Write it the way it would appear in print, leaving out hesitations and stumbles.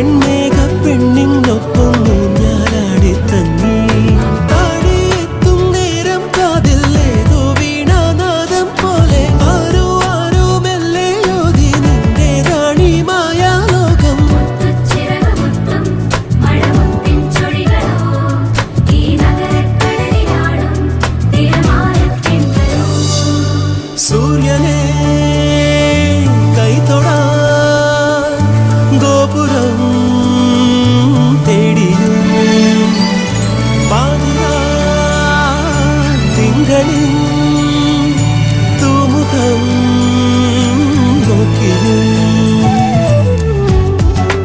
വെൺമേഘ പെണ്ണിനൊപ്പം ഞാനാടി തങ്ങി താഴെത്തും നേരം കാതിൽ ഏതോ വീണാനാദം പോലെ ആരോ ആരോ മെല്ലെ യോതി നിന്റേതാണീ മായാലോകം സൂര്യനെ കൈ തൊടാൻ ഗോപുരം